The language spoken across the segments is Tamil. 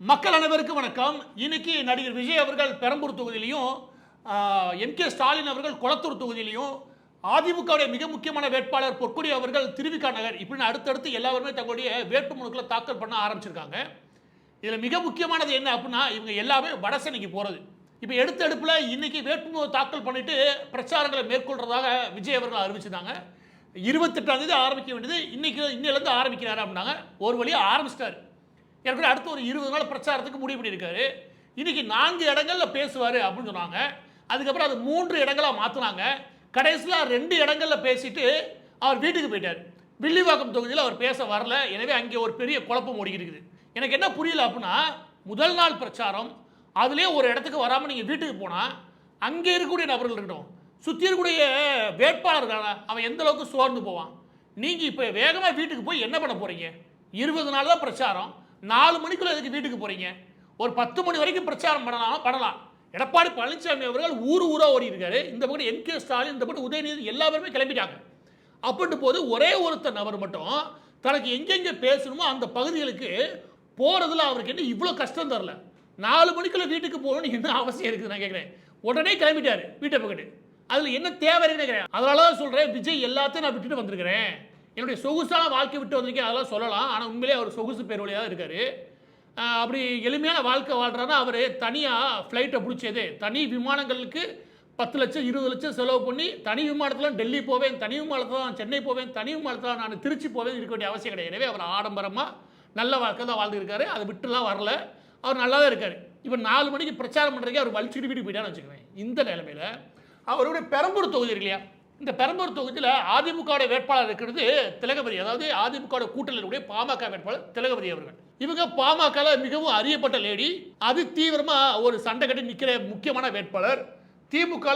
மக்கள் அனைவருக்கும் வணக்கம். இன்னைக்கு நடிகர் விஜய் அவர்கள் பெரம்பூர் தொகுதியிலையும் எம்.கே. ஸ்டாலின் அவர்கள் கொளத்தூர் தொகுதியிலையும் அதிமுகவுடைய மிக முக்கியமான வேட்பாளர் பொற்கொடி அவர்கள் திருவிக நகர் இப்படின்னு அடுத்தடுத்து எல்லாருமே தங்களுடைய வேட்புமனுக்களை தாக்கல் பண்ண ஆரம்பிச்சிருக்காங்க. இதில் மிக முக்கியமானது என்ன அப்படின்னா இவங்க எல்லாமே வடசென்னைக்கு போகிறது. இப்போ எடுத்த எடுப்பில் இன்னைக்கு வேட்புமனு தாக்கல் பண்ணிட்டு பிரச்சாரங்களை மேற்கொள்றதாக விஜய் அவர்கள் அறிவிச்சிருந்தாங்க. 28ஆம் தேதி ஆரம்பிக்க வேண்டியது இன்னிலேருந்து ஆரம்பிக்கிறாரு அப்படின்னாங்க. ஒரு வழியாக ஆரம்பிச்சிட்டாரு. ஏற்கனவே அடுத்து ஒரு 20 நாள் பிரச்சாரத்துக்கு முடிவு பண்ணியிருக்காரு. இன்னைக்கு 4 இடங்களில் பேசுவார் அப்படின்னு சொன்னாங்க. அதுக்கப்புறம் அது 3 இடங்களாக மாற்றினாங்க. கடைசியில் 2 இடங்களில் பேசிட்டு அவர் வீட்டுக்கு போயிட்டார். வில்லிவாக்கம் தொகுதியில் அவர் பேச வரல. எனவே அங்கே ஒரு பெரிய குழப்பம் ஓடிக்கிட்டு இருக்குது. எனக்கு என்ன புரியல அப்படின்னா, முதல் நாள் பிரச்சாரம் அதுலேயே ஒரு இடத்துக்கு வராமல் நீங்கள் வீட்டுக்கு போனால் அங்கே இருக்கக்கூடிய நபர்கள் இருக்கட்டும், சுற்றி இருக்கக்கூடிய வேட்பாளர்கள் அவன் எந்த அளவுக்கு சோர்ந்து போவான். நீங்கள் இப்போ வேகமாக வீட்டுக்கு போய் என்ன பண்ண போகிறீங்க? 20 நாள் தான் பிரச்சாரம். 4 மணிக்குள்ள எதுக்கு வீட்டுக்கு போறீங்க? ஒரு 10 மணி வரைக்கும் பிரச்சாரம் பண்ணலாம். எடப்பாடி பழனிசாமி அவர்கள் ஊரா ஓடி இருக்காரு. இந்த பக்கம் எம்.கே. ஸ்டாலின், இந்த பக்கம் உதயநிதி எல்லாருமே கிளம்பிட்டாங்க. அப்படின்ட்டு போது ஒரே ஒருத்தர் நபர் மட்டும் தனக்கு எங்கெங்க பேசணுமோ அந்த பகுதிகளுக்கு போறதுல அவருக்கு என்ன இவ்வளோ கஷ்டம் தரல. 4 மணிக்குள்ள வீட்டுக்கு போகணும்னு என்ன அவசியம் இருக்குது நான் கேட்குறேன். உடனே கிளம்பிட்டாரு வீட்டை பக்கத்து. அதில் என்ன தேவை இருக்குன்னு கேட்குறேன். அதனால தான் சொல்கிறேன், விஜய் எல்லாத்தையும் நான் விட்டுட்டு வந்திருக்கிறேன், என்னுடைய சொகுசான வாழ்க்கை விட்டு வந்திருக்கேன் அதெல்லாம் சொல்லலாம். ஆனால் உண்மையிலே அவர் சொகுசு பேர் வழியாக தான் இருக்கார். அப்படி எளிமையான வாழ்க்கை வாழ்கிறாருன்னா அவர் தனியாக ஃப்ளைட்டை பிடிச்சது, தனி விமானங்களுக்கு 10 லட்சம் 20 லட்சம் செலவு பண்ணி தனி விமானத்தில் டெல்லி போவேன், தனி விமானத்தில் நான் சென்னை போவேன், தனி விமானத்தில் நான் திருச்சி போவேன் இருக்க வேண்டிய அவசியம் கிடையாது. எனவே அவர் ஆடம்பரமாக நல்ல வாழ்க்கை தான் வாழ்ந்துருக்காரு. அதை விட்டுலாம் வரல, அவர் நல்லா தான் இருக்கார். இப்போ 4 மணிக்கு பிரச்சாரம் பண்ணுறதுக்கே அவர் வலிச்சுட்டு வீட்டுக்கு போயிட்டான்னு வச்சுக்கிறேன். இந்த நிலைமையில் அவருடைய பெரம்பூர் தொகுதி இருக்கு இல்லையா, இந்த பெரம்பூர் தொகுதியில் அதிமுக வேட்பாளர் இருக்கிறது திலகவதி. அதாவது அதிமுக கூட்டணியுடைய பாமக வேட்பாளர் திலகவதி அவர்கள். இவங்க பாமக மிகவும் அறியப்பட்ட லேடி. அது தீவிரமாக ஒரு சண்டை கட்டி நிற்கிற முக்கியமான வேட்பாளர். திமுக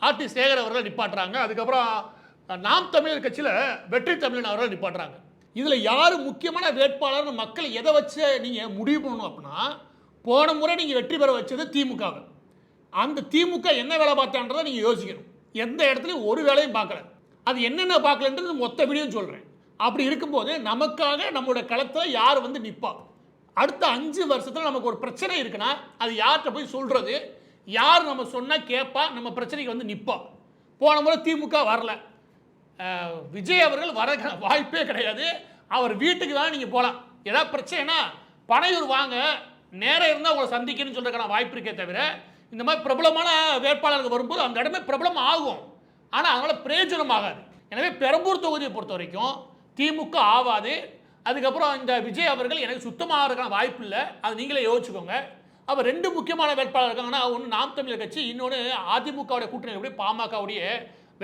ஆர்டி சேகர் அவர்கள் நிப்பாட்டுறாங்க. அதுக்கப்புறம் நாம் தமிழர் கட்சியில் வெற்றி தமிழன் அவர்கள் நிப்பாட்டுறாங்க. இதில் யார் முக்கியமான வேட்பாளர்னு மக்கள் எதை வச்சு நீங்கள் முடிவு பண்ணணும் அப்படின்னா, போன முறை நீங்கள் வெற்றி பெற வச்சது திமுக. அந்த திமுக என்ன வேலை பார்த்தான்றதை நீங்கள் யோசிக்கணும். எந்த இடத்துலையும் ஒரு வேலையும் பார்க்கல. அது என்னென்ன பார்க்கலன்றது மொத்த வீடியோ சொல்கிறேன். அப்படி இருக்கும்போது நமக்காக நம்மளோட களத்தில் யார் வந்து நிற்பா, அடுத்த 5 வருஷத்தில் நமக்கு ஒரு பிரச்சனை இருக்குன்னா அது யார்கிட்ட போய் சொல்கிறது, யார் நம்ம சொன்னால் கேட்பா, நம்ம பிரச்சனைக்கு வந்து நிற்பா. போன முறை திமுக வரல, விஜய் அவர்கள் வர வாய்ப்பே கிடையாது. அவர் வீட்டுக்கு தான் நீங்கள் போகலாம். ஏதாவது பிரச்சனைனா பனையூர் வாங்க, நேரம் இருந்தால் உங்களை சந்திக்கணும்னு சொல்கிறதுக்கான வாய்ப்பு இருக்கே தவிர, இந்த மாதிரி பிரபலமான வேட்பாளர்கள் வரும்போது அந்த இடமே பிரபலம் ஆகும், ஆனால் அதனால் பிரயோஜனம் ஆகாது. எனவே பெரம்பூர் தொகுதியை பொறுத்த வரைக்கும் திமுக ஆகாது. அதுக்கப்புறம் இந்த விஜய் அவர்கள் எனக்கு சுத்தமாக இருக்கான வாய்ப்பு இல்லை, அது நீங்களே யோசிச்சுக்கோங்க. அப்போ 2 முக்கியமான வேட்பாளர் இருக்காங்கன்னா, ஒன்று நாம் தமிழர் கட்சி, இன்னொன்று அதிமுகவுடைய கூட்டணியுடைய பாமகவுடைய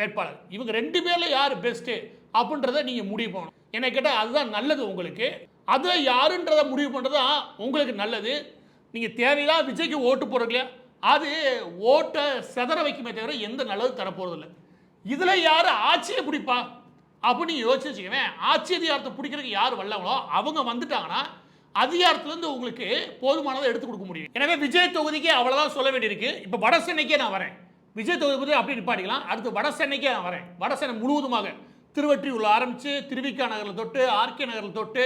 வேட்பாளர். இவங்க 2 பேரில் யார் பெஸ்ட்டு அப்படின்றத நீங்கள் முடிவு பண்ணணும். என்னை கேட்டால் அதுதான் நல்லது உங்களுக்கு. அதை யாருன்றதை முடிவு பண்ணுறது தான் உங்களுக்கு நல்லது. நீங்கள் தேவையில்லாம் விஜய்க்கு ஓட்டு போடுறது இல்லையா, அது ஓட்டை செதற வைக்குமே தவிர எந்த நல்லது தரப்போகிறது இல்லை. இதில் யார் ஆட்சியை பிடிப்பா அப்படின்னு நீங்கள் யோசிச்சு வச்சுக்கவேன். ஆட்சி அதிகாரத்தை பிடிக்கிறதுக்கு யார் வல்லவங்களோ அவங்க வந்துட்டாங்கன்னா அதிகாரத்துலேருந்து உங்களுக்கு போதுமானதை எடுத்து கொடுக்க முடியும். எனவே விஜய் தொகுதிக்கு அவ்வளோதான் சொல்ல வேண்டியிருக்கு. இப்போ வட சென்னைக்கே நான் வரேன். விஜய் தொகுதி பற்றி அப்படி நிப்பாட்டிக்கலாம். அடுத்து வட சென்னைக்கே நான் வரேன். வட சென்னை முழுவதுமாக திருவற்றியூரில் ஆரம்பித்து திருவிக நகரில் தொட்டு ஆர்கே நகரில் தொட்டு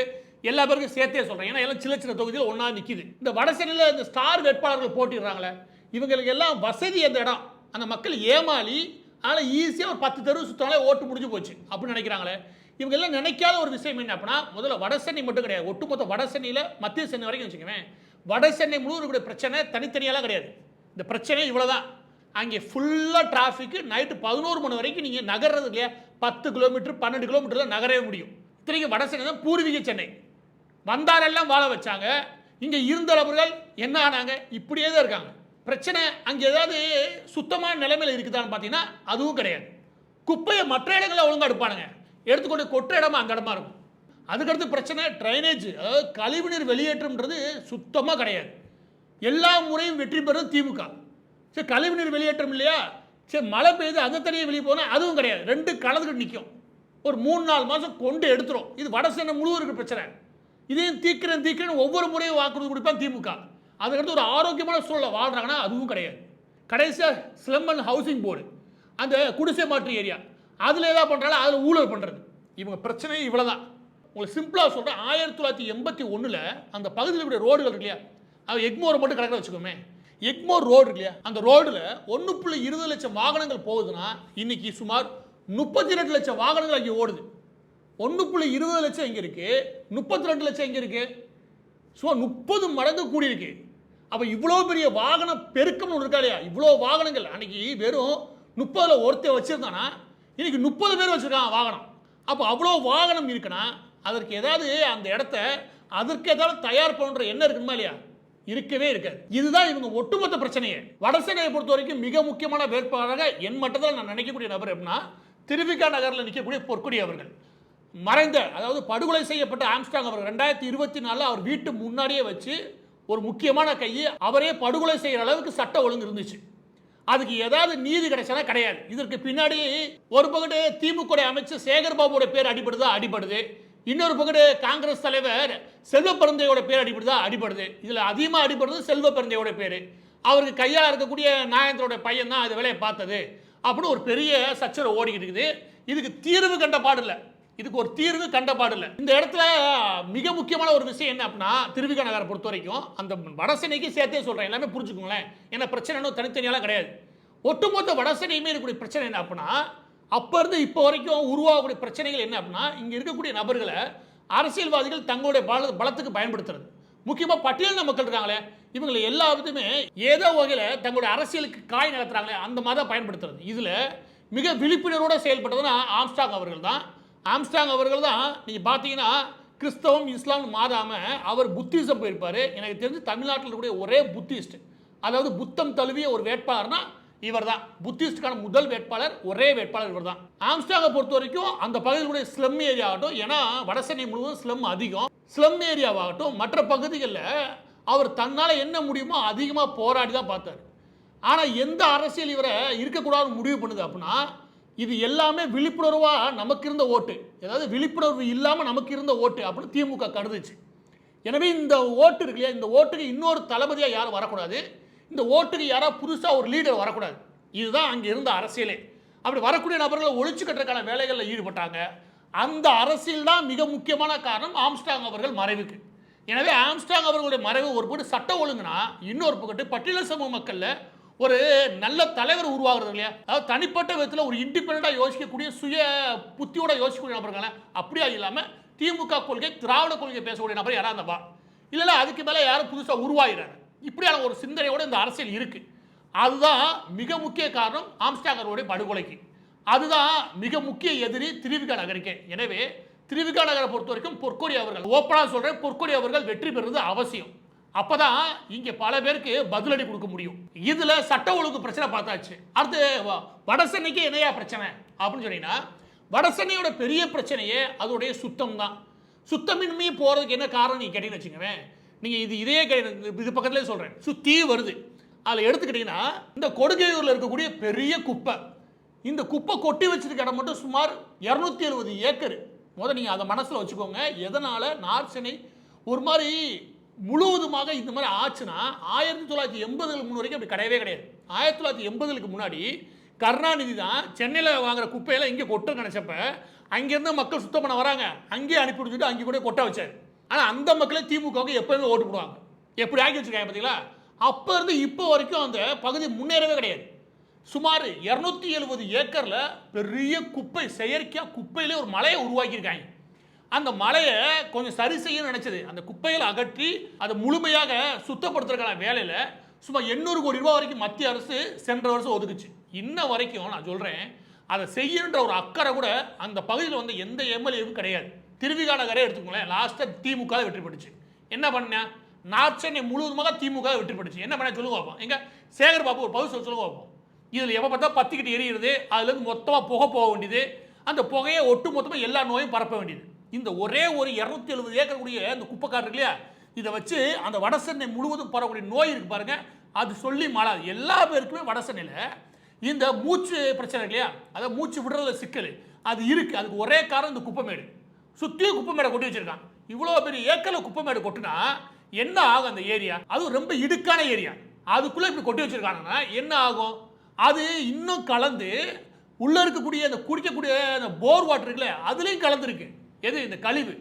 எல்லா பேருக்கும் சேர்த்தே சொல்கிறேன். ஏன்னா எல்லாம் சின்ன தொகுதியில் ஒன்றா நிற்கிது. இந்த வட சென்னையில் இந்த ஸ்டார் வேட்பாளர்கள் போட்டிடுறாங்களே, இவங்களுக்கு எல்லாம் வசதி அந்த இடம், அந்த மக்கள் ஏமாளி, அதனால் ஈஸியாக ஒரு 10 தெரு சுற்றாலே ஓட்டு முடிஞ்சு போச்சு அப்படின்னு நினைக்கிறாங்களே. இவங்க எல்லாம் நினைக்காத ஒரு விஷயம் என்ன அப்படின்னா, முதல்ல வட சென்னை மட்டும் கிடையாது, ஒட்டுமொத்த வட சென்னையில் மத்திய சென்னை வரைக்கும் வச்சுக்கவேன். வட சென்னை முழுவதும் பிரச்சனை தனித்தனியெல்லாம் கிடையாது. இந்த பிரச்சனை இவ்வளோதான். அங்கே ஃபுல்லாக டிராஃபிக்கு. நைட்டு 11 மணி வரைக்கும் நீங்கள் நகர்றது இல்லையா, 10 கிலோமீட்டர் 12 கிலோமீட்டரில் நகரவே முடியும். இத்தனைக்கு வட சென்னை தான் பூர்வீக சென்னை. வந்தாரெல்லாம் வாழ வச்சாங்க. இங்கே இருந்தவர்கள் என்ன ஆனாங்க, இப்படியே தான் இருக்காங்க. பிரச்சனை அங்கே ஏதாவது சுத்தமான நிலைமையில் இருக்குதான்னு பார்த்தீங்கன்னா அதுவும் கிடையாது. குப்பையை மற்ற இடங்களில் ஒழுங்காக எடுப்பானுங்க, எடுத்துக்கொண்டு கொற்ற இடமா அந்த இடமா இருக்கும். அதுக்கடுத்து பிரச்சனை ட்ரைனேஜ், அதாவது கழிவுநீர் வெளியேற்றம்ன்றது சுத்தமாக கிடையாது. எல்லா முறையும் வெற்றி பெறுறது திமுக. சரி, கழிவுநீர் வெளியேற்றம் இல்லையா, சரி மழை பெய்யுது அந்த தண்ணியை வெளியே போனால் அதுவும் கிடையாது. 2 கலந்துக்கிட்டு நிற்கும். ஒரு 3-4 மாதம் கொண்டு எடுத்துரும். இது வட சென்னை முழுவதும் இருக்கிற பிரச்சனை. இதையும் தீக்கிறேன் ஒவ்வொரு முறையும் வாக்குறுதி கொடுப்பான் திமுக. அதுக்கடுத்து ஒரு ஆரோக்கியமான சூழலை வாழ்கிறாங்கன்னா அதுவும் கிடையாது. கடைசியாக ஸ்லம் ஹவுசிங் போர்டு, அந்த குடிசை மாற்று ஏரியா, அதில் ஏதாவது பண்ணுறாலும் அதில் ஊழல் பண்ணுறது. இவங்க பிரச்சனையும் இவ்வளோ தான். உங்களுக்கு சிம்பிளாக சொல்கிறேன், 1981 அந்த பகுதியில் இருக்கிற ரோடுகள் இருக்கு இல்லையா, எக்மோர் மட்டும் கணக்கில் வச்சுக்கோமே. எக்மோர் ரோடு இருக்கு இல்லையா, அந்த ரோடுல 1.20 லட்சம் வாகனங்கள் போகுதுன்னா இன்னைக்கு சுமார் 32 லட்சம் வாகனங்கள் அங்கே ஓடுது. 1.20 லட்சம் எங்க இருக்கு, 32 லட்சம் எங்க இருக்கு, சுமார் 30 மடங்கு கூடி இருக்கு. அப்ப இவ்வளோ பெரிய வாகன பெருக்கம் இருக்கா இல்லையா, இவ்வளோ வாகனங்கள். அன்னைக்கு வெறும் 30ல் ஒருத்தர் வச்சிருந்தானா இன்னைக்கு 30 பேர் வச்சிருக்காங்க வாகனம். அப்போ அவ்வளோ வாகனம் இருக்குன்னா அதற்கு ஏதாவது அந்த இடத்த அதற்கு ஏதாவது தயார் பண்ணுற என்ன இருக்குமா இல்லையா, இருக்கவே இருக்காது. இதுதான் இவங்க ஒட்டுமொத்த பிரச்சனையே. வடசென்னையை பொறுத்த வரைக்கும் மிக முக்கியமான வேட்பாளராக என் மட்டத்தில் நான் நினைக்கக்கூடிய நபர் எப்படின்னா திருவிக நகரில் நிற்கக்கூடிய பொற்கொடி அவர்கள். மறைந்த, அதாவது படுகொலை செய்யப்பட்ட ஆம்ஸ்ட்ராங் அவர்கள் 2024 அவர் வீட்டு முன்னாடியே வச்சு ஒரு முக்கியமான கையை அவரே படுகொலை செய்கிற அளவுக்கு சட்ட ஒழுங்கு இருந்துச்சு. அதுக்கு ஏதாவது நீதி கிடைச்சதா கிடையாது. இதற்கு பின்னாடி ஒரு பக்கத்து திமுக அமைச்சர் சேகர் பாபுவோட பேர் அடிபடுது. இன்னொரு பக்கத்து காங்கிரஸ் தலைவர் செல்வ பெருந்தையோட பேர் அடிபடுது. இதுல அதிகமாக அடிபடுறது செல்வ பெருந்தையோட பேர். அவருக்கு கையால் இருக்கக்கூடிய நாயந்தரோட பையன் தான் அது வேலையை பார்த்தது அப்படின்னு ஒரு பெரிய சச்சரவு ஓடிக்கிட்டு இருக்குது. இதுக்கு தீர்வு கண்ட பாடில்லை. இந்த இடத்துல மிக முக்கியமான ஒரு விஷயம் என்ன அப்படின்னா, திருவிக நகரை பொறுத்த வரைக்கும் அந்த வடசென்னைக்கு சேர்த்தே சொல்றேன், எல்லாமே புரிஞ்சுக்கோங்களேன். ஏன்னா பிரச்சனை தனித்தனியெல்லாம் கிடையாது. ஒட்டுமொத்த வடசென்னையுமே இருக்கக்கூடிய பிரச்சனை என்ன அப்படின்னா, அப்ப இருந்து இப்போ வரைக்கும் உருவாகக்கூடிய பிரச்சனைகள் என்ன அப்படின்னா, இங்க இருக்கக்கூடிய நபர்களை அரசியல்வாதிகள் தங்களுடைய பலத்துக்கு பயன்படுத்துறது. முக்கியமாக பட்டியலின மக்கள் இருக்காங்களே, இவங்களை எல்லா விதமே ஏதோ வகையில் தங்களுடைய அரசியலுக்கு காய் நடத்துறாங்களே அந்த மாதிரி தான் பயன்படுத்துறது. இதுல மிக விழிப்புணர்வோடு செயல்பட்டதுன்னா ஆம்ஸ்ட்ராங் அவர்கள் தான். நீங்கள் பார்த்தீங்கன்னா கிறிஸ்தவம் இஸ்லாம் மாறாமல் அவர் புத்திசம் போயிருப்பார். எனக்கு தெரிஞ்சு தமிழ்நாட்டில் இருக்கக்கூடிய ஒரே புத்திஸ்ட், அதாவது புத்தம் தழுவிய ஒரு வேட்பாளர்னா இவர் தான். புத்திஸ்டுக்கான முதல் வேட்பாளர், ஒரே வேட்பாளர் இவர் தான். ஆம்ஸ்ட்ராங்கை பொறுத்த வரைக்கும் அந்த பகுதியிலுடைய ஸ்லம் ஏரியா ஆகட்டும், ஏன்னா வடசென்னை முழுவதும் ஸ்லம் அதிகம், ஸ்லம் ஏரியாவாகட்டும் மற்ற பகுதிகளில் அவர் தன்னால் என்ன முடியுமோ அதிகமாக போராடி தான் பார்த்தார். ஆனால் எந்த அரசியல் இவரை இருக்கக்கூடாதுன்னு முடிவு பண்ணுது அப்படின்னா, இது எல்லாமே விழிப்புணர்வாக நமக்கு இருந்த ஓட்டு, அதாவது விழிப்புணர்வு இல்லாமல் நமக்கு இருந்த ஓட்டு அப்படின்னு திமுக கருதுச்சு. எனவே இந்த ஓட்டு இருக்கு இல்லையா, இந்த ஓட்டுக்கு இன்னொரு தளபதியாக யாரும் வரக்கூடாது, இந்த ஓட்டுக்கு யாராவது புதுசாக ஒரு லீடர் வரக்கூடாது. இதுதான் அங்கே இருந்த அரசியலே. அப்படி வரக்கூடிய நபர்களை ஒழிச்சு கட்டுறதுக்கான வேலைகளில் ஈடுபட்டாங்க. அந்த அரசியல் தான் மிக முக்கியமான காரணம் ஆம்ஸ்ட்ராங் அவர்கள் மறைவுக்கு. எனவே ஆம்ஸ்ட்ராங் அவர்களுடைய மறைவு ஒரு பக்கம் சட்ட ஒழுங்குனா, இன்னொரு பக்கத்து பட்டியல சமூக மக்களில் ஒரு நல்ல தலைவர் உருவாகிறது இல்லையா, அதாவது தனிப்பட்ட விதத்தில் ஒரு இண்டிபெண்டாக யோசிக்கக்கூடிய சுய புத்தியோட யோசிக்கக்கூடிய நபர்கள அப்படியா இல்லாமல் திமுக கொள்கை திராவிட கொள்கை பேசக்கூடிய நபர் யாராக இருந்தப்பா இல்லைல்ல, அதுக்கு மேலே யாரும் புதுசாக உருவாகிறாங்க. இப்படியான ஒரு சிந்தனையோட இந்த அரசியல் இருக்கு. அதுதான் மிக முக்கிய காரணம் ஆம்ஸ்ட்ராங் அவர்களுடைய படுகொலைக்கு. அதுதான் மிக முக்கிய எதிரி திருவிக நகருக்கே. எனவே திருவிக நகரை பொறுத்த வரைக்கும் பொற்கொடி அவர்கள், ஓப்பனாக சொல்றேன், பொற்கொடி அவர்கள் வெற்றி பெறுவது அவசியம். அப்பதான் இங்க பல பேருக்கு பதிலடி கொடுக்க முடியும். இதுல சட்ட ஒழுங்கு பிரச்சனை பார்த்தாச்சு. அடுத்து வடசென்னைக்கு என்னையா பிரச்சனை அப்படின்னு சொன்னீங்கன்னா, வடசென்னையோட பெரிய பிரச்சனையே அதோடைய சுத்தம் தான். சுத்தமின்மையே போறதுக்கு என்ன காரணம் நீங்க கேட்டீங்கன்னு வச்சுக்கோங்க, நீங்க இதே இது பக்கத்துலேயே சொல்றேன், சுத்தி வருது. அதில் எடுத்துக்கிட்டீங்கன்னா இந்த கொடுகையூரில் இருக்கக்கூடிய பெரிய குப்பை, இந்த குப்பை கொட்டி வச்சிருக்க இடம் மட்டும் சுமார் 270 ஏக்கர். முதல்ல நீங்கள் அதை மனசில் வச்சுக்கோங்க. எதனால் நார்த் சென்னை ஒரு மாதிரி முழுவதுமாக இந்த மாதிரி ஆச்சுன்னா, 1980க்கு முன் வரைக்கும் அப்படி கிடையவே கிடையாது. 1980க்கு முன்னாடி கருணாநிதி தான் சென்னையில் வாங்குற குப்பையெல்லாம் இங்கே கொட்ட நினச்சப்ப அங்கேருந்து மக்கள் சுத்தம் பண்ண வராங்க, அங்கேயே அனுப்பி விட்டுட்டு அங்கே கூட கொட்ட வச்சார். ஆனால் அந்த மக்களே திமுகவுக்கு எப்போயுமே ஓட்டு போடுவாங்க. எப்படி ஆக்கி வச்சுருக்காங்க பார்த்தீங்களா? அப்போ இருந்து இப்போ வரைக்கும் அந்த பகுதி முன்னேறவே கிடையாது. சுமார் 270 ஏக்கரில் பெரிய குப்பை, செயற்கையாக குப்பையிலே ஒரு மலையை உருவாக்கியிருக்காங்க. அந்த மலையை கொஞ்சம் சரி செய்ய நினைச்சது, அந்த குப்பைகளை அகற்றி அதை முழுமையாக சுத்தப்படுத்துறதுக்கான வேலையில் சுமார் 800 கோடி ரூபாய் வரைக்கும் மத்திய அரசு சென்ற வருஷம் ஒதுக்குச்சு. இன்ன வரைக்கும் நான் சொல்கிறேன், அதை செய்யன்ற ஒரு அக்கறை கூட அந்த பகுதியில் வந்து எந்த எம்எல்ஏவும் கிடையாது. திருவிக நகரே எடுத்துக்கோங்களேன், லாஸ்ட்டாக திமுக வெற்றி பெற்றுச்சு. என்ன பண்ண, நார்த் சென்னை முழுவதுமாக திமுக வெற்றி பெற்றுச்சு. என்ன பண்ண சொல்லுங்க பார்ப்போம். எங்க சேகர் பாபு ஒரு பகுதி சொல்லுங்க பார்ப்போம். இதில் எப்போ பார்த்தா பத்திக்கிட்டு எரியுறது, அதுலேருந்து மொத்தமாக புகை போக வேண்டியது, அந்த புகையை ஒட்டு மொத்தமாக எல்லா நோயும் பரப்ப வேண்டியது. இந்த ஒரே ஒரு 270 ஏக்கர் கூடிய இந்த குப்பைக்கார் இருக்கு இல்லையா, இதை வச்சு அந்த வடசென்னை முழுவதும் பரவக்கூடிய நோய் இருக்கு பாருங்க, அது சொல்லி மாறாது. எல்லா பேருக்குமே வடசென்னையில் இந்த மூச்சு பிரச்சனை இருக்கு இல்லையா, அதாவது மூச்சு விடுறதுல சிக்கல் அது இருக்கு. அதுக்கு ஒரே காரணம் இந்த குப்பைமேடு. சுற்றியும் குப்பைமேடை கொட்டி வச்சிருக்கான். இவ்வளோ பெரிய ஏக்கரில் குப்பைமேடு கொட்டினா என்ன ஆகும்? அந்த ஏரியா அது ரொம்ப இடுக்கான ஏரியா, அதுக்குள்ளே இப்படி கொட்டி வச்சிருக்காங்கன்னா என்ன ஆகும்? அது இன்னும் கலந்து உள்ளே இருக்கக்கூடிய அந்த குடிக்கக்கூடிய அந்த போர் வாட்டர் இருக்குல்ல, அதுலேயும் கலந்துருக்கு. எது? இந்த கழிவு.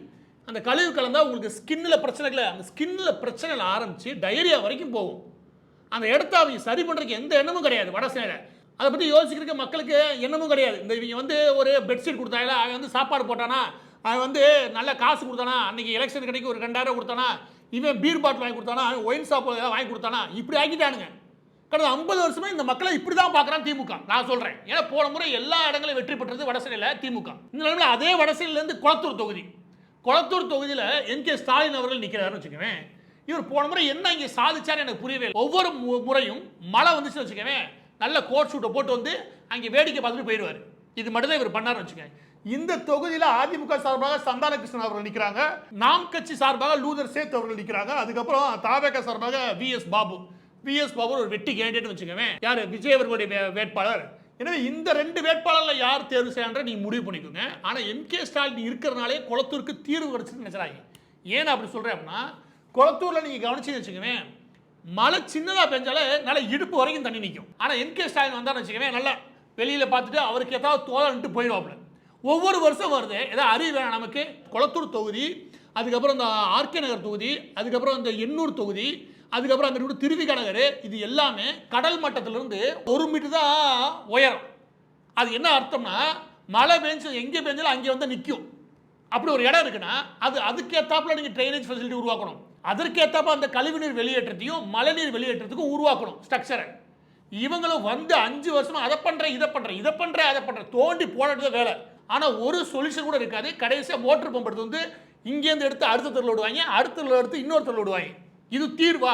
அந்த கழிவு கலந்தா உங்களுக்கு ஸ்கின்ல பிரச்சனைகளை, அந்த ஸ்கின்ல பிரச்சனைகள் ஆரம்பிச்சு டயரியா வரைக்கும் போகும். அந்த இடத்த அவங்க சரி பண்றதுக்கு எந்த எண்ணமும் கிடையாது வடசேனையில. அதை பத்தி யோசிக்கிறதுக்கு மக்களுக்கு எண்ணமும் கிடையாது. இந்த இவங்க வந்து ஒரு பெட்ஷீட் கொடுத்தாங்களா, அவன் வந்து சாப்பாடு போட்டானா, அவன் வந்து நல்ல காசு கொடுத்தானா, அன்னைக்கு எலெக்ஷன் கிடைக்கு ஒரு 2000 கொடுத்தானா, இவன் பீர் பாட்டில் வாங்கி கொடுத்தானா, அவன் ஒயின் ஷாப் வாங்கி கொடுத்தானா, இப்படி ஆக்கிட்டானுங்க. கடந்த 50 வருஷமா இந்த மக்களை இப்படி தான் பார்க்குறான் திமுக. நான் சொல்றேன், ஏன்னா போன முறை எல்லா இடங்களையும் வெற்றி பெற்றது வடசேனையில திமுக. இந்த நிலைமையில் அதே வடசேனையிலேருந்து குளத்தூர் தொகுதியில் எம்.கே. ஸ்டாலின் அவர்கள் நிற்கிறாருன்னு வச்சுக்கவேன். இவர் போன முறை என்ன இங்கே சாதிச்சாரு எனக்கு புரியவே இல்லை. ஒவ்வொரு முறையும் மழை வந்துச்சுன்னு வச்சுக்கவேன், நல்ல கோட் ஷூட்டை போட்டு வந்து அங்கே வேடிக்கை பார்த்துட்டு போயிடுவார். இது மட்டும் தான் இவர் பண்ணாருன்னு வச்சுக்கேன். இந்த தொகுதியில் அதிமுக சார்பாக சந்தான கிருஷ்ணன் அவர்கள் நிற்கிறாங்க, நாம் கட்சி சார்பாக லூதர் சேத் அவர்கள் நிற்கிறாங்க, அதுக்கப்புறம் தாவேக சார்பாக விஎஸ் பாபு ஒரு வெட்டி கேண்டிடேட் வச்சுக்கவேன். யார்? விஜய் அவர்களுடைய வேட்பாளர். எனவே இந்த 2 வேட்பாளர்ல யார் தேர்வு செய்யற நீங்க முடிவு பண்ணிக்கோங்க. ஆனா எம்.கே. ஸ்டாலின் இருக்கிறனாலே குளத்தூருக்கு தீர்வு கிடைச்சுன்னு நினைச்சாங்க. ஏன் அப்படி சொல்றேன் அப்படின்னா, குளத்தூர்ல நீங்க கவனிச்சு வச்சுக்கவேன், மழை சின்னதா பெஞ்சாலே நல்ல இடுப்பு வரைக்கும் தண்ணி நிற்கும். ஆனா எம்.கே. ஸ்டாலின் வந்தான்னு வச்சுக்கவேன், நல்லா வெளியில பார்த்துட்டு அவருக்கு ஏதாவது தோலன்ட்டு போயிடுவாப்ல. ஒவ்வொரு வருஷம் வருது ஏதாவது அறிவு வேணும் நமக்கு. குளத்தூர் தொகுதி, அதுக்கப்புறம் இந்த ஆர்கே நகர் தொகுதி, அதுக்கப்புறம் இந்த எண்ணூர் தொகுதி, அதுக்கப்புறம் அந்த திருவிக நகர், இது எல்லாமே கடல் மட்டத்திலிருந்து 1 மீட்டர் தான் உயரம். அது என்ன அர்த்தம்னா, மழை பெஞ்சு எங்கே பெஞ்சாலும் அங்கே வந்து நிற்கும். அப்படி ஒரு இடம் இருக்குன்னா அதுக்கேற்றாப்புல நீங்கள் ட்ரைனேஜ் ஃபெசிலிட்டி உருவாக்கணும். அதற்கேற்றாப்ப அந்த கழிவுநீர் வெளியேற்றத்தையும் மழைநீர் வெளியேற்றத்துக்கும் உருவாக்கணும் ஸ்ட்ரக்சரை. இவங்களும் வந்து 5 வருஷமா அதை பண்றேன் இதை பண்றேன் தோண்டி போடுறது வேலை. ஆனால் ஒரு சொல்யூஷன் கூட இருக்காது. கடைசியாக மோட்டர் பம்ப் எடுத்து வந்து இங்கேருந்து எடுத்து அடுத்த தெருவில் விடுவாங்க, அடுத்த தெருவில் எடுத்து இன்னொரு தெருவில் விடுவாங்க. இது தீர்வா?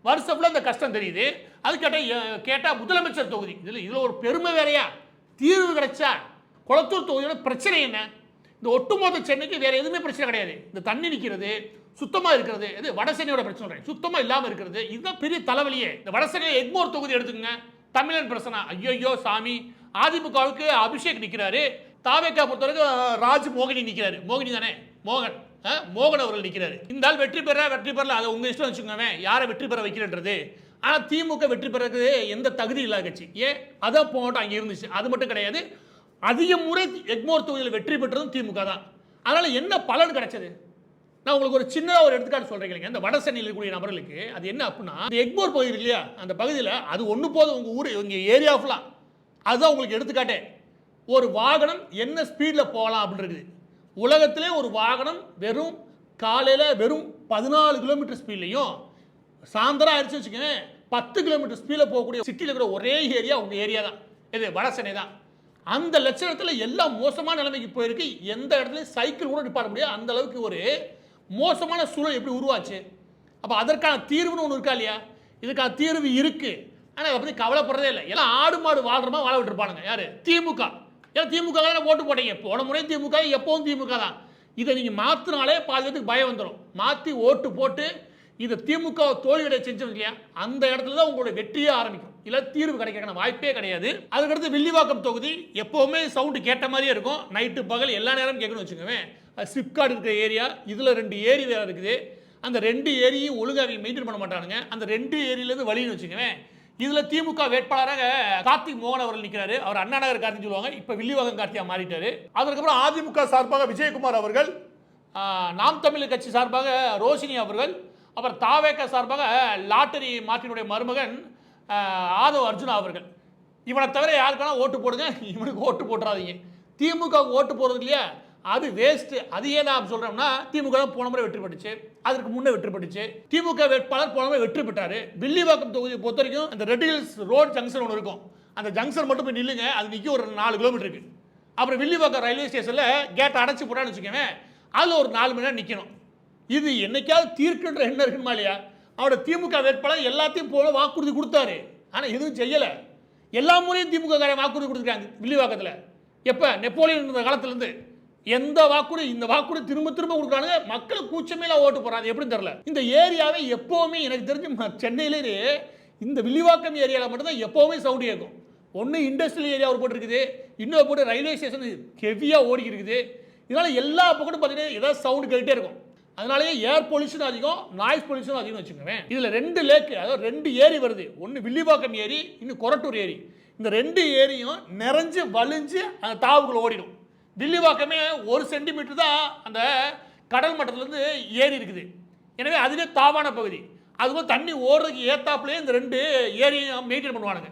வருஷத்துல அந்த கஷ்டம் தெரியுது. அது கேட்டால் முதலமைச்சர் தொகுதி, இதில் ஒரு பெருமை வேறையா? தீர்வு கிடைச்சா? குளத்தூர் தொகுதியோட பிரச்சனை என்ன? இந்த ஒட்டுமொத்த சென்னைக்கு வேற எதுவுமே பிரச்சனை கிடையாது. இந்த தண்ணி நிற்கிறது, சுத்தமாக இருக்கிறது, இது வடசென்னையோட பிரச்சனை. சுத்தமாக இல்லாமல் இருக்கிறது, இதுதான் பெரிய தலைவலியே. இந்த வடசென்னை எக்மோர் தொகுதி எடுத்துக்கங்க, தமிழன் பிரச்சனை. ஐயோ சாமி, அதிமுகவுக்கு அபிஷேக் நிற்கிறாரு, தாவேக்கா பொறுத்தவரைக்கும் ராஜ் மோகினி நிற்கிறாரு. மோகினி தானே, மோகன் அவர்கள் நிற்கிறாரு. இந்த ஆள் வெற்றி பெறல, அதை உங்க இஷ்டம் வச்சுக்கோங்க, யாரை வெற்றி பெற வைக்கிறன்றது. ஆனால் திமுக வெற்றி பெறதுக்கு எந்த தகுதி இல்லாத கட்சி. ஏன்? அதான் போகட்டும் அங்கே இருந்துச்சு. அது மட்டும் கிடையாது, அதிக முறை எக்மோர் தொகுதியில் வெற்றி பெற்றதும் திமுக தான். அதனால என்ன பலன் கிடைச்சது? நான் உங்களுக்கு ஒரு சின்ன ஒரு எடுத்துக்காட்டு சொல்றேன். இந்த வட சென்னையில் இருக்கக்கூடிய நபர்களுக்கு அது என்ன அப்படின்னா, இந்த எக்மோர் பகுதி இருக்கு இல்லையா, அந்த பகுதியில் அது ஒன்று போதும். உங்க ஊர், உங்க ஏரியா ஃபுல்லா அதுதான் உங்களுக்கு எடுத்துக்காட்டே. ஒரு வாகனம் என்ன ஸ்பீடில் போகலாம் அப்படின்னு இருக்குது. உலகத்திலே ஒரு வாகனம் காலையில் வெறும் 14 கிலோமீட்டர் ஸ்பீட்லையும், சாயந்தரம் ஆயிடுச்சு வச்சுக்கோங்க 10 கிலோமீட்டர் ஸ்பீடில் போகக்கூடிய சிட்டியில் இருக்கிற ஒரே ஏரியா உங்கள் ஏரியா தான். இது வட சென்னை தான். அந்த லட்சணத்தில் எல்லாம் மோசமான நிலைமைக்கு போயிருக்கு. எந்த இடத்துலையும் சைக்கிள் கூட நிப்பாட்ட முடியாது, அந்த அளவுக்கு ஒரு மோசமான சூழல் எப்படி உருவாச்சு? அப்போ அதற்கான தீர்வுன்னு ஒன்று இருக்கா இல்லையா? இதுக்கான தீர்வு இருக்கு. ஆனால் அதை பற்றி கவலைப்படுறதே இல்லை. எல்லாம் ஆடு மாடு வாழ்றமா வாழ விட்டுருப்பானுங்க. யாரு? திமுக. ஏன்னா திமுக தான் ஓட்டு போட்டீங்க. போன முறை திமுக, எப்பவும் திமுக தான். இதை நீங்கள் மாற்றினாலே பாதுகாத்துக்கு பயம் வந்துடும். மாற்றி ஓட்டு போட்டு இதை திமுக தோல்வியடை செஞ்சோம் இல்லையா, அந்த இடத்துல தான் உங்களுடைய வெற்றியே ஆரம்பிக்கும். இல்லை தீர்வு கிடைக்கான வாய்ப்பே கிடையாது. அதுக்கடுத்து வில்லிவாக்கம் தொகுதி எப்போவுமே சவுண்டு கேட்ட மாதிரியே இருக்கும். நைட்டு பகல் எல்லா நேரம் கேட்கணும்னு வச்சுக்கோங்க. சிப்கார்டு இருக்கிற ஏரியா, இதில் 2 ஏரி வேறு இருக்குது. அந்த 2 ஏரியும் ஒழுங்காக மெயின்டைன் பண்ண மாட்டானுங்க. அந்த 2 ஏரியிலேருந்து வழின்னு வச்சுக்கோங்க. இதில் திமுக வேட்பாளராக கார்த்திக் மோகன் அவர்கள் நிற்கிறாரு. அவர் அண்ணா நகர் கார்த்திக் சொல்லுவாங்க, இப்போ வில்லிவாக்கம் கார்த்தியா மாறிட்டாரு. அதுக்கப்புறம் அதிமுக சார்பாக விஜயகுமார் அவர்கள், நாம் தமிழர் கட்சி சார்பாக ரோஷினி அவர்கள், அப்புறம் தாவேக சார்பாக லாட்டரி மார்ட்டினுடைய மருமகன் ஆதவ் அர்ஜுனா அவர்கள். இவனை தவிர யாருக்கான ஓட்டு போடுங்க, இவனுக்கு ஓட்டு போட்டுறாதீங்க. திமுக ஓட்டு போடுறது இல்லையா, அது வேஸ்ட்டு. அது ஏன் நான் சொல்கிறோம்னா, திமுக தான் போன முறை வெற்றி பெற்றுச்சு, அதற்கு முன்னே வெற்றி பெற்றுச்சு. திமுக வேட்பாளர் போன முறை வெற்றி பெற்றார். வில்லிவாக்கம் தொகுதியை பொறுத்த வரைக்கும் அந்த ரெட் ஹில்ஸ் ரோட் ஜங்ஷன் ஒன்று இருக்கும். அந்த ஜங்ஷன் மட்டும் போய் நில்லுங்க, அது நிற்க ஒரு 4 கிலோமீட்டர் இருக்குது. அப்புறம் வில்லிவாக்கம் ரயில்வே ஸ்டேஷனில் கேட்டை அடைச்சி போட்டான்னு வச்சுக்கோங்க, அதில் ஒரு 4 மணி நேரம் நிற்கணும். இது என்னைக்காவது தீர்க்கின்ற என்ன இருக்குமா இல்லையா? அவரோட திமுக வேட்பாளர் எல்லாத்தையும் போல வாக்குறுதி கொடுத்தாரு, ஆனால் எதுவும் செய்யலை. எல்லா முறையும் திமுக வாக்குறுதி கொடுத்துருக்காங்க வில்லிவாக்கத்தில். எப்போ? நெப்போலியன் காலத்திலேருந்து எந்த வாக்குறுதி, இந்த வாக்குறுதி திரும்ப திரும்ப கொடுக்குறாங்க. மக்கள் கூச்சமேல ஓட்டு போறாங்க, எப்படின்னு தெரியல. இந்த ஏரியாவை எப்போவுமே எனக்கு தெரிஞ்சு சென்னையிலே இந்த வில்லிவாக்கம் ஏரியாவில் மட்டும்தான் எப்போவுமே சவுண்டு கேட்கும். ஒன்று இண்டஸ்ட்ரியல் ஏரியா ஒரு போட்டு இருக்குது, இன்னொரு போட்டு ரயில்வே ஸ்டேஷன் ஹெவியாக ஓடி இருக்குது. இதனால எல்லா பக்கமும் பார்த்தீங்கன்னா ஏதாவது சவுண்டு கேட்டுட்டே இருக்கும். அதனாலேயே ஏர் பொல்யூஷன் அதிகம், நாய்ஸ் பொல்யூஷன் அதிகம் வச்சுக்கோங்க. இதில் 2 லேக்கு, அதாவது 2 ஏரி வருது. ஒன்று வில்லிவாக்கம் ஏரி, இன்னும் கொரட்டூர் ஏரி. இந்த 2 ஏரியும் நிறைஞ்சு வலிஞ்சு அந்த தாவுக்குள்ள ஓடிடும். வில்லிவாக்கமே 1 சென்டிமீட்டர் தான் அந்த கடல் மட்டத்திலிருந்து ஏரி இருக்குது. எனவே அதுவே தாவான பகுதி. அதுபோல் தண்ணி ஓடுறதுக்கு ஏத்தாப்புலேயே இந்த 2 ஏரியும் மெயின்டைன் பண்ணுவானுங்க.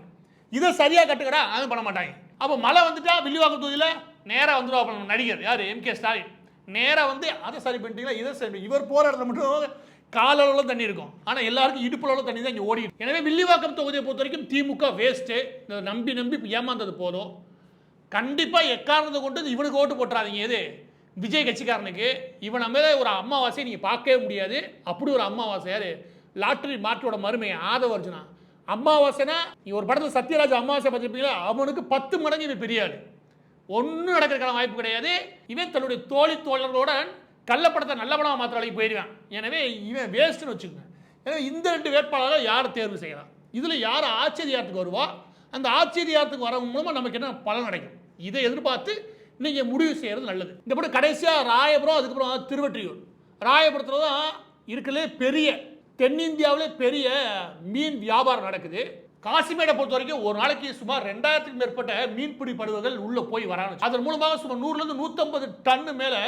இதை சரியாக கட்டுக்கடா அதுவும் பண்ண மாட்டாங்க. அப்போ மழை வந்துட்டா வில்லிவாக்கம் தொகுதியில் நேராக வந்துடுவா நடிகர் யார் எம்.கே. ஸ்டாலின். நேராக வந்து அதை சரி பண்ணிட்டீங்களா இதை சரி. இவர் போகிற இடத்துல மட்டும் காலளவில் தண்ணி இருக்கும், ஆனால் எல்லாருக்கும் இடுப்பளவில் தண்ணி தான் இங்கே ஓடி. எனவே வில்லிவாக்கம் தொகுதியை பொறுத்த வரைக்கும் திமுக வேஸ்ட்டு. நம்பி ஏமாந்தது போதும். கண்டிப்பாக எக்காரணத்தை கொண்டு இவனுக்கு ஓட்டு போட்டுறாதீங்க. எது விஜய் கட்சிக்காரனுக்கு இவனை மேலே ஒரு அமாவாசையை நீங்கள் பார்க்கவே முடியாது. அப்படி ஒரு அமாவாசை யார் லாட்டரி மாற்றோட மருமையை ஆதவர்ஜுனா. அமாவாசைனா ஒரு படத்தில் சத்யராஜ் அமாவாசை பார்த்துருப்பீங்களா, அவனுக்கு 10 மடங்கு இவன் பெரிய ஆள். ஒன்றும் நடக்கிறதுக்கான வாய்ப்பு கிடையாது. இவன் தன்னுடைய தோழர்களோட கள்ளப்படத்தை நல்ல படமாக மாத்திர வழிக்கு போயிடுவான். எனவே இவன் வேஸ்ட்டுன்னு வச்சுக்கோங்க. எனவே இந்த 2 வேட்பாளர்கள் யாரை தேர்வு செய்யலாம், இதில் யார் ஆச்சரியத்துக்கு வருவா, அந்த ஆச்சரியத்துக்கு வரவங்க மூலமாக நமக்கு என்ன பலன் கிடைக்கும், இதை எதிர்பார்த்து நீங்கள் முடிவு செய்கிறது நல்லது. இந்த படம் கடைசியாக ராயபுரம், அதுக்கப்புறம் திருவொற்றியூர். ராயபுரத்தில் தான் இருக்கிறதுலே பெரிய தென்னிந்தியாவிலே பெரிய மீன் வியாபாரம் நடக்குது. காசிமேடை பொறுத்த வரைக்கும் ஒரு நாளைக்கு சுமார் 2000க்கும் மேற்பட்ட மீன்பிடி படகுகள் உள்ளே போய் வராங்க. அதன் மூலமாக சுமார் 100லேருந்து 150 டன்னு மேலே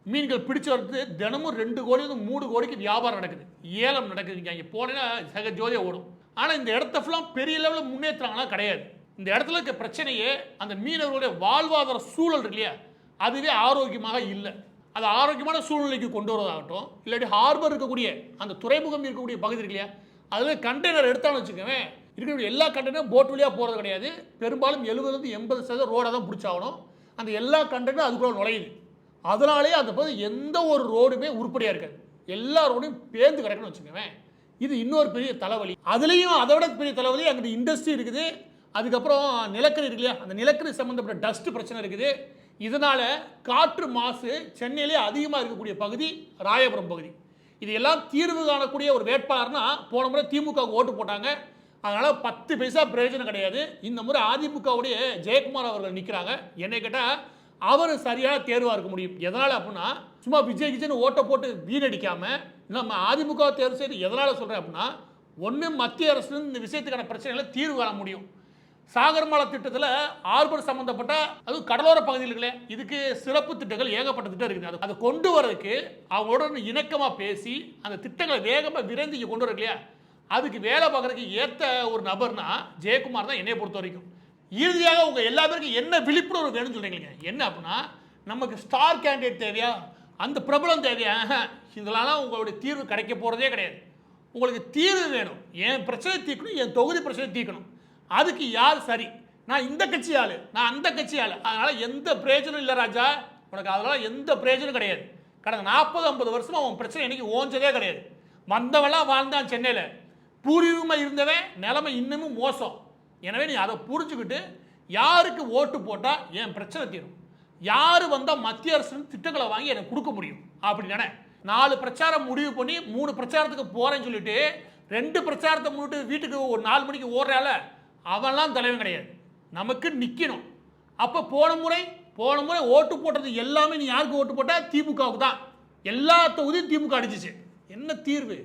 மீன்கள் பிடிச்சு வரது. தினமும் 2 கோடிலேருந்து 3 கோடிக்கு வியாபாரம் நடக்குது, ஏலம் நடக்குது. நீங்கள் அங்கே போனீங்கன்னா சக ஜோதியாக ஓடும். ஆனால் இந்த இடத்த ஃபுல்லாக பெரிய லெவலில் முன்னேற்றாங்களா கிடையாது. இந்த இடத்துல இருக்க பிரச்சனையே அந்த மீனவர்களுடைய வாழ்வாதார சூழல் இருக்கு இல்லையா, அதுவே ஆரோக்கியமாக இல்லை. அது ஆரோக்கியமான சூழ்நிலைக்கு கொண்டு வருவதாகட்டும், இல்லாட்டி ஹார்பர் இருக்கக்கூடிய அந்த துறைமுகம் இருக்கக்கூடிய பகுதி இருக்கு இல்லையா, அதில் கண்டெய்னர் எடுத்தான்னு வச்சுக்கோங்க, இருக்கக்கூடிய எல்லா கண்டெய்னரும் போட் வழியாக போகிறது கிடையாது. பெரும்பாலும் 70-80% ரோடாக தான் பிடிச்சாகணும். அந்த எல்லா கண்டெய்னரும் அதுக்குள்ள நுழையுது. அதனாலே அந்த பகுதி எந்த ஒரு ரோடுமே உருப்படியாக இருக்காது. எல்லா ரோடையும் பேர்ந்து கிடக்குன்னு வச்சுக்கோங்க. இது இன்னொரு பெரிய தலைவலி. அதுலேயும் அதை விட பெரிய தலைவலி அங்கே இண்டஸ்ட்ரி இருக்குது, அதுக்கப்புறம் நிலக்கரி இருக்கு இல்லையா, அந்த நிலக்கரி சம்மந்தப்பட்ட டஸ்ட் பிரச்சனை இருக்குது. இதனால் காற்று மாசு சென்னையிலே அதிகமாக இருக்கக்கூடிய பகுதி ராயபுரம் பகுதி. இது எல்லாம் தீர்வு காணக்கூடிய ஒரு வேட்பாளர்னா போன முறை திமுகவுக்கு ஓட்டு போட்டாங்க, அதனால் 10 பைசா பிரயோஜனம் கிடையாது. இந்த முறை அதிமுகவுடைய ஜெயக்குமார் அவர்கள் நிற்கிறாங்க. என்னை கேட்டால் அவர் சரியான தேர்வாக இருக்க முடியும். எதனால் அப்படின்னா, சும்மா விஜய்ன்னு ஓட்டை போட்டு வீணடிக்காமல் நம்ம அதிமுக தேர்வு செய்து எதனால் சொல்கிறேன் அப்படின்னா, ஒன்று மத்திய அரசு இந்த விஷயத்துக்கான பிரச்சனைகளை தீர்வு காண முடியும். சாகர்மாலா திட்டத்தில் ஆர்பர் சம்பந்தப்பட்ட அதுவும் கடலோர பகுதிகளே இதுக்கு சிறப்பு திட்டங்கள் ஏகப்பட்ட திட்டம் இருக்குது. அதை கொண்டு வரதுக்கு அவங்களோட இணக்கமாக பேசி அந்த திட்டங்களை வேகமாக விரைந்து இங்கே கொண்டு வர இல்லையா, அதுக்கு வேலை பார்க்குறதுக்கு ஏற்ற ஒரு நபர்னா ஜெயக்குமார் தான் என்னை பொறுத்த வரைக்கும். இறுதியாக உங்கள் எல்லா பேருக்கும் என்ன விழிப்புணர்வு வேணும்னு சொல்கிறீங்க. என்ன அப்படின்னா, நமக்கு ஸ்டார் கேண்டிடேட் தேவையா, அந்த பிரபலம் தேவையா, இதெல்லாம் உங்களுடைய தீர்வு கிடைக்க போகிறதே கிடையாது. உங்களுக்கு தீர்வு வேணும், என் பிரச்சனை தீர்க்கணும், என் தொகுதி பிரச்சனை தீர்க்கணும். அதுக்கு யார் சரி, நான் இந்த கட்சி ஆளு, நான் அந்த கட்சி ஆளு, அதனால் எந்த பிரயோஜனம் இல்லை ராஜா, உனக்கு அதெல்லாம் எந்த பிரயோஜனம் கிடையாது. கடந்த 40-50 வருஷமா உன் பிரச்சனை இன்னைக்கு ஓஞ்சதே கிடையாது. வந்தவெல்லாம் வாழ்ந்தான் சென்னையில், பூர்வீகமாக இருந்தவன் நிலைமை இன்னமும் மோசம். எனவே நீ அதை புரிஞ்சுக்கிட்டு யாருக்கு ஓட்டு போட்டால் என் பிரச்சனை தீரும், யார் வந்தால் மத்திய அரசு திட்டங்களை வாங்கி எனக்கு கொடுக்க முடியும் அப்படின்னு 4 பிரச்சாரம் முடிவு பண்ணி 3 பிரச்சாரத்துக்கு போகிறேன்னு சொல்லிட்டு 2 பிரச்சாரத்தை முன்னிட்டு வீட்டுக்கு ஒரு 4 மணிக்கு ஓடுறால, அவன்லாம் தலைவன் கிடையாது. நமக்கு நிற்கணும். அப்போ போன முறை ஓட்டு போட்டது எல்லாமே நீ யாருக்கு ஓட்டு போட்ட, திமுகவுக்கு தான். எல்லா தொகுதியும் திமுக அடிச்சிச்சு. என்ன தீர்வு?